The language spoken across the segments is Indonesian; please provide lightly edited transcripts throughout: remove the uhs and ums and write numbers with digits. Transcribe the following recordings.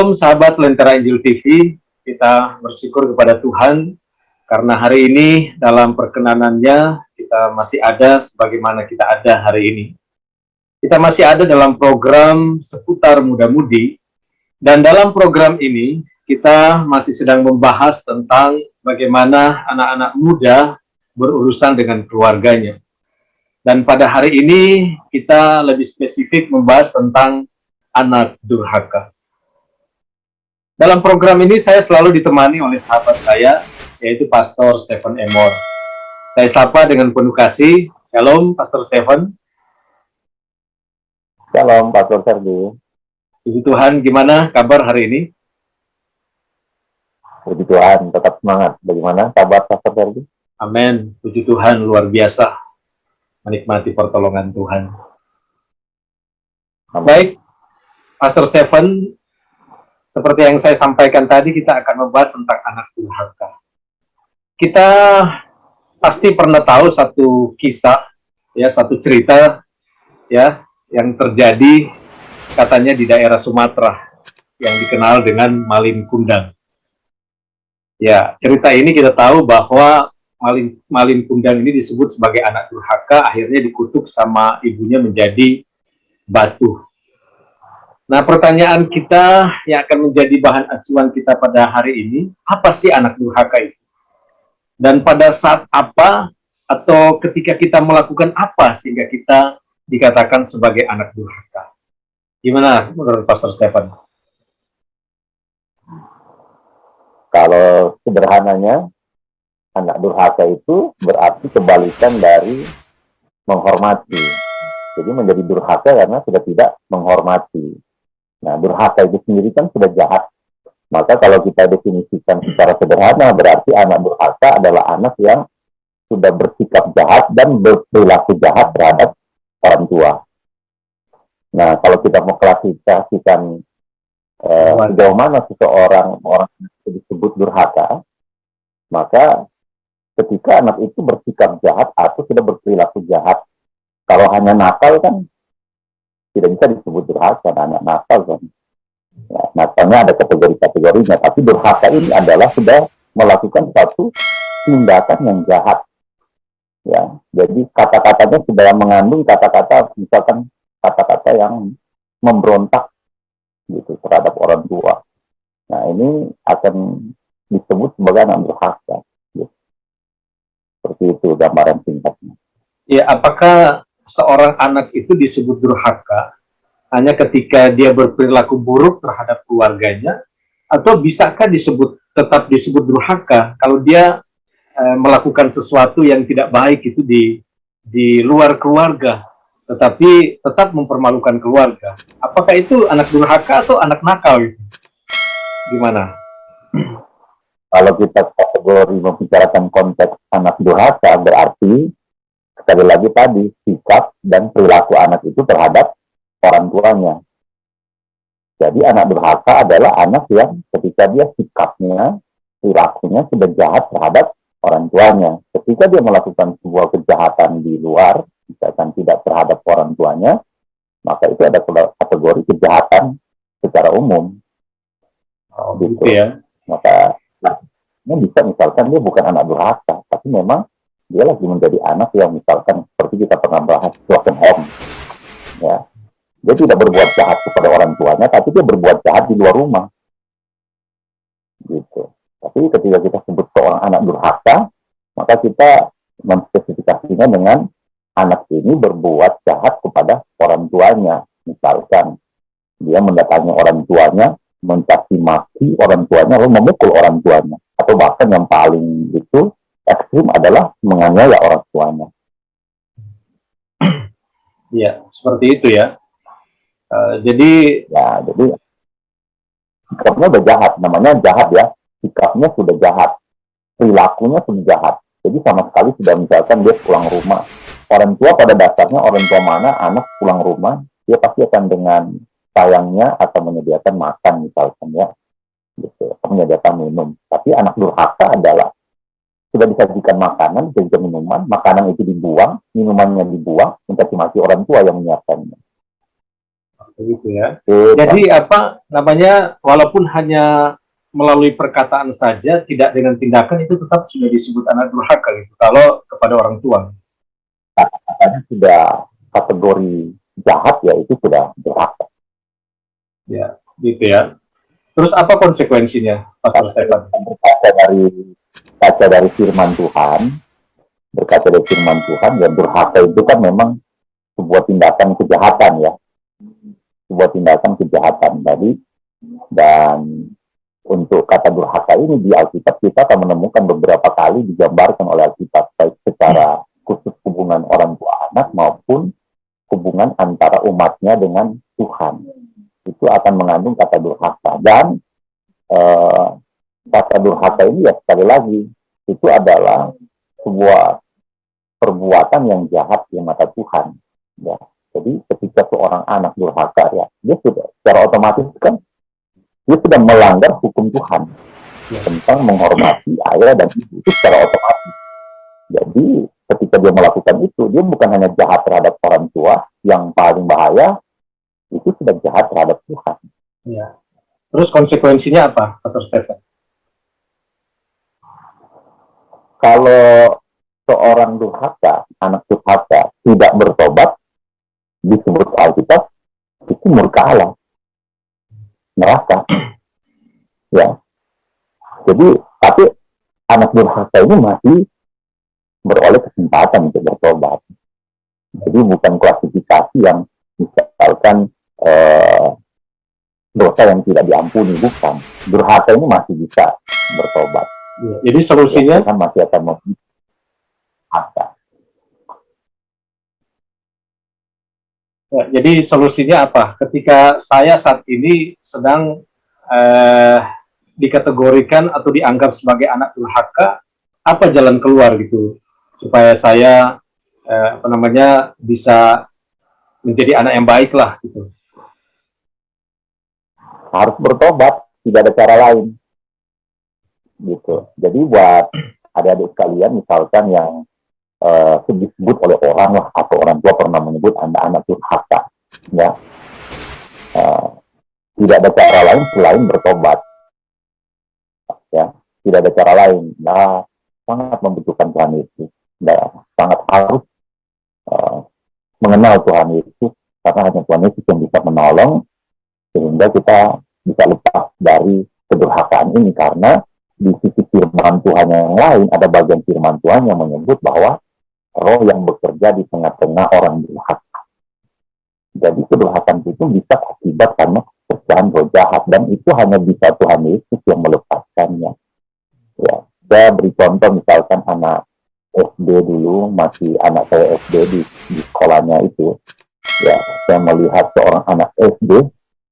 Shalom sahabat Lentera Injil TV, kita bersyukur kepada Tuhan karena hari ini dalam perkenanannya kita masih ada sebagaimana kita ada hari ini. Kita masih ada dalam program seputar muda-mudi, dan dalam program ini kita masih sedang membahas tentang bagaimana anak-anak muda berurusan dengan keluarganya. Dan pada hari ini kita lebih spesifik membahas tentang anak durhaka. Dalam program ini saya selalu ditemani oleh sahabat saya, yaitu Pastor Stephen Emor. Saya sapa dengan penuh kasih. Shalom, Pastor Stephen. Shalom, Pastor Sergi. Puji Tuhan, gimana kabar hari ini? Puji Tuhan, tetap semangat. Bagaimana kabar Pastor Sergi? Amin. Puji Tuhan, luar biasa. Menikmati pertolongan Tuhan. Amin. Baik, Pastor Stephen, seperti yang saya sampaikan tadi, kita akan membahas tentang anak durhaka. Kita pasti pernah tahu satu kisah, ya, satu cerita, ya, yang terjadi katanya di daerah Sumatera yang dikenal dengan Malin Kundang. Ya, cerita ini kita tahu bahwa Malin Kundang ini disebut sebagai anak durhaka, akhirnya dikutuk sama ibunya menjadi batu. Nah, pertanyaan kita yang akan menjadi bahan acuan kita pada hari ini, apa sih anak durhaka itu? Dan pada saat apa atau ketika kita melakukan apa sehingga kita dikatakan sebagai anak durhaka? Gimana menurut Pastor Stephen? Kalau sederhananya, anak durhaka itu berarti kebalikan dari menghormati. Jadi menjadi durhaka karena sudah tidak menghormati. Nah, durhaka itu sendiri kan sudah jahat. Maka kalau kita definisikan secara sederhana, berarti anak durhaka adalah anak yang sudah bersikap jahat dan berperilaku jahat terhadap orang tua. Nah, kalau kita mau klasifikasikan sejauh mana seseorang orang itu disebut durhaka, maka ketika anak itu bersikap jahat atau sudah berperilaku jahat. Kalau hanya nakal kan tidak bisa disebut durhaka, anak nakal kan. Ya, nakalnya ada kategori-kategorinya, tapi durhaka ini adalah sudah melakukan satu tindakan yang jahat. Ya, jadi kata-katanya sudah mengandung kata-kata, misalkan kata-kata yang memberontak gitu terhadap orang tua. Nah, ini akan disebut sebagai anak durhaka. Gitu. Seperti itu gambaran singkatnya. Ya, apakah seorang anak itu disebut durhaka hanya ketika dia berperilaku buruk terhadap keluarganya, atau bisakah tetap disebut durhaka kalau dia melakukan sesuatu yang tidak baik itu di luar keluarga, tetapi tetap mempermalukan keluarga? Apakah itu anak durhaka atau anak nakal? Gitu? Gimana? Kalau kita kategori membicarakan konteks anak durhaka, berarti sekali lagi tadi, sikap dan perilaku anak itu terhadap orang tuanya. Jadi anak durhaka adalah anak yang ketika dia sikapnya, perilakunya sudah jahat terhadap orang tuanya. Ketika dia melakukan sebuah kejahatan di luar, misalkan tidak terhadap orang tuanya, maka itu ada kategori kejahatan secara umum. Gitu ya. Maka bisa misalkan dia bukan anak durhaka, tapi memang dia lagi menjadi anak yang misalkan seperti kita pernah bahas broken home, ya, dia tidak berbuat jahat kepada orang tuanya, tapi dia berbuat jahat di luar rumah, gitu. Tapi ketika kita sebut seorang anak durhaka, maka kita menspesifikasinya dengan anak ini berbuat jahat kepada orang tuanya, misalkan dia mendatangi orang tuanya, mencaci maki orang tuanya, lalu memukul orang tuanya, atau bahkan yang paling itu ekstrim adalah menganiaya orang tuanya. Ya, seperti itu ya. Jadi sikapnya udah jahat, namanya jahat ya. Sikapnya sudah jahat, perilakunya sudah jahat. Jadi sama sekali sudah misalkan dia pulang rumah. Orang tua pada dasarnya, orang tua mana anak pulang rumah, dia pasti akan dengan sayangnya atau menyediakan makan misalkan ya, gitu, menyediakan minum. Tapi anak durhaka adalah sudah disajikan makanan, disajikan minuman, makanan itu dibuang, minumannya dibuang, mencaci maki orang tua yang menyiapkannya. begitu ya. Itu, Jadi apa namanya, walaupun hanya melalui perkataan saja, tidak dengan tindakan, itu tetap sudah disebut anak durhaka gitu. Kalau kepada orang tua, katanya sudah kategori jahat ya, itu sudah durhaka. ya, gitu ya. Terus apa konsekuensinya, Pastor Stefan? Berkaca dari firman Tuhan, berkaca dari firman Tuhan, ya durhaka itu kan memang sebuah tindakan kejahatan ya, sebuah tindakan kejahatan tadi. Dan untuk kata durhaka ini di Alkitab kita akan menemukan beberapa kali digambarkan oleh Alkitab, baik secara khusus hubungan orang tua anak maupun hubungan antara umatnya dengan Tuhan. Itu akan mengandung kata durhaka. Dan kata durhaka ini ya sekali lagi, itu adalah sebuah perbuatan yang jahat di mata Tuhan. Ya. Jadi ketika seorang anak durhaka ya, dia sudah secara otomatis kan dia sudah melanggar hukum Tuhan tentang menghormati ayah dan ibu, itu secara otomatis. Jadi ketika dia melakukan itu, dia bukan hanya jahat terhadap orang tua yang paling bahaya, itu sudah jahat terhadap Tuhan. Ya. Terus konsekuensinya apa, Pastor Stefan? Kalau seorang durhaka, anak durhaka tidak bertobat, disebut Alkitab, itu murka Allah, neraka. Ya. Jadi, tapi anak durhaka ini masih beroleh kesempatan untuk bertobat. Jadi bukan klasifikasi yang misalkan dosa yang tidak diampuni, bukan. Durhaka ini masih bisa bertobat. Ya, jadi solusinya? Tuhan masih akan memberi hak. Ya, jadi solusinya apa? Ketika saya saat ini sedang dikategorikan atau dianggap sebagai anak durhaka, apa jalan keluar gitu supaya saya bisa menjadi anak yang baik lah gitu. Harus bertobat, tidak ada cara lain. Gitu. Jadi buat adik-adik sekalian misalkan yang disebut oleh orang lah atau orang tua pernah menyebut anak-anak durhaka, ya, tidak ada cara lain selain bertobat, ya, tidak ada cara lain. Nah, sangat membutuhkan Tuhan Yesus, nah, sangat harus mengenal Tuhan Yesus, karena hanya Tuhan Yesus yang bisa menolong sehingga kita bisa lepas dari kedurhakaan ini. Karena di sisi firman Tuhan yang lain ada bagian firman Tuhan yang menyebut bahwa roh yang bekerja di tengah-tengah orang durhaka. Jadi kedurhakaan itu bisa akibat karena pecahan roh jahat, dan itu hanya bisa Tuhan Yesus yang melepaskannya. Ya, saya beri contoh misalkan anak SD dulu, masih anak saya SD di sekolahnya itu, ya, saya melihat seorang anak SD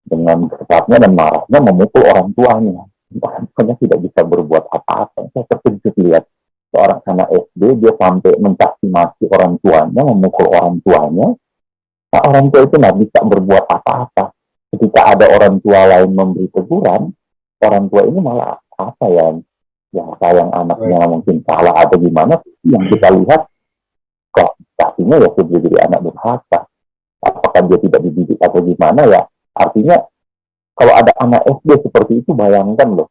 dengan kesatnya dan marahnya memukul orang tuanya. Orang tuanya tidak bisa berbuat apa-apa. Saya terkejut lihat seorang anak SD, dia sampai mencaci maki orang tuanya, memukul orang tuanya. Nah, orang tua itu nggak bisa berbuat apa-apa. Ketika ada orang tua lain memberi teguran, orang tua ini malah apa ya, yang sayang anaknya mungkin salah atau gimana, yang kita lihat kok kasihnya ya sudah jadi anak durhaka. Apakah dia tidak dididik atau gimana ya? Artinya kalau ada anak SD seperti itu, bayangkan loh,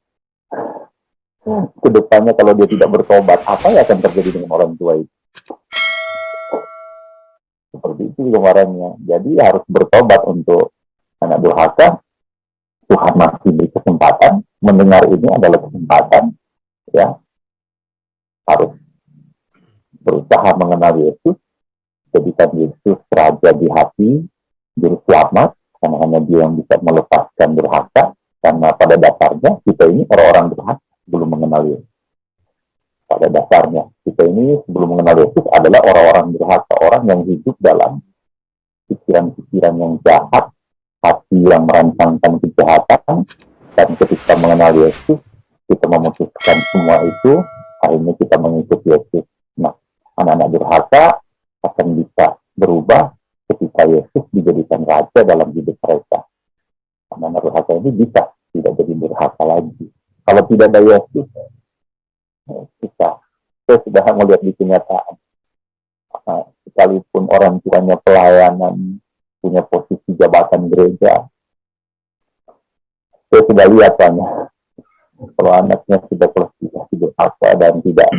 kedepannya kalau dia tidak bertobat, apa yang akan terjadi dengan orang tua itu? Seperti itu kemarinnya. Jadi harus bertobat untuk anak durhaka. Tuhan masih beri kesempatan. Mendengar ini adalah kesempatan, ya, harus berusaha mengenal Yesus, jadikan Yesus raja di hati, juru selamat, karena hanya dia yang bisa melepaskan durhaka. Karena pada dasarnya kita ini orang-orang durhaka belum mengenal Yesus. Pada dasarnya kita ini sebelum mengenal Yesus adalah orang-orang durhaka, orang yang hidup dalam pikiran-pikiran yang jahat, hati yang merancangkan kejahatan. Dan ketika mengenal Yesus, kita memutuskan semua itu, akhirnya kita mengikuti Yesus. Nah, anak-anak durhaka akan bisa berubah ketika Yesus dijadikan raja dalam hidup mereka. Anak-anak durhaka ini bisa tidak jadi durhaka lagi. Kalau tidak ada Yesus, kita sudah melihat di kenyataan. Sekalipun orang tuanya pelayanan punya posisi jabatan gereja. Saya sudah lihat banyak kalau anaknya sudah kualifikasi durhaka dan tidak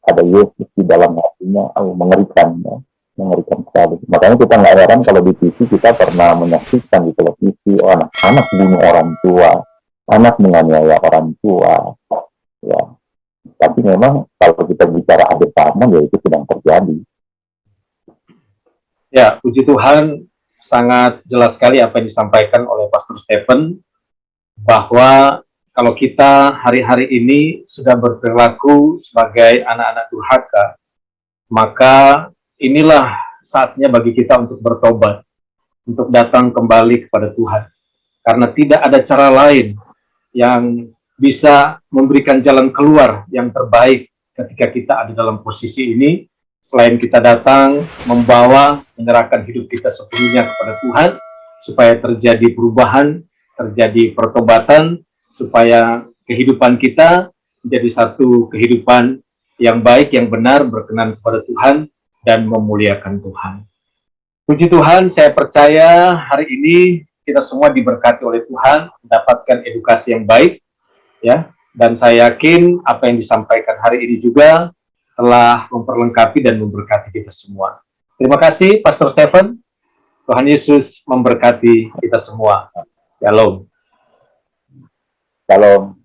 ada Yesus di dalam hatinya, mengerikan, ya. Mengerikan sekali. Makanya kita nggak heran kalau di TV kita pernah menyaksikan di televisi, anak bunuh orang tua, anak menganiaya orang tua, ya. Tapi memang kalau kita bicara akhir zaman, ya itu sedang terjadi. Ya, puji Tuhan, sangat jelas sekali apa yang disampaikan oleh Pastor Stephen, bahwa kalau kita hari-hari ini sudah berperilaku sebagai anak-anak durhaka, maka inilah saatnya bagi kita untuk bertobat, untuk datang kembali kepada Tuhan. Karena tidak ada cara lain yang bisa memberikan jalan keluar yang terbaik ketika kita ada dalam posisi ini, selain kita datang, membawa, menyerahkan hidup kita sepenuhnya kepada Tuhan, supaya terjadi perubahan, terjadi pertobatan, supaya kehidupan kita menjadi satu kehidupan yang baik, yang benar, berkenan kepada Tuhan, dan memuliakan Tuhan. Puji Tuhan, saya percaya hari ini kita semua diberkati oleh Tuhan, mendapatkan edukasi yang baik, ya. Dan saya yakin apa yang disampaikan hari ini juga telah memperlengkapi dan memberkati kita semua. Terima kasih, Pastor Stephen. Tuhan Yesus memberkati kita semua. Shalom. Shalom.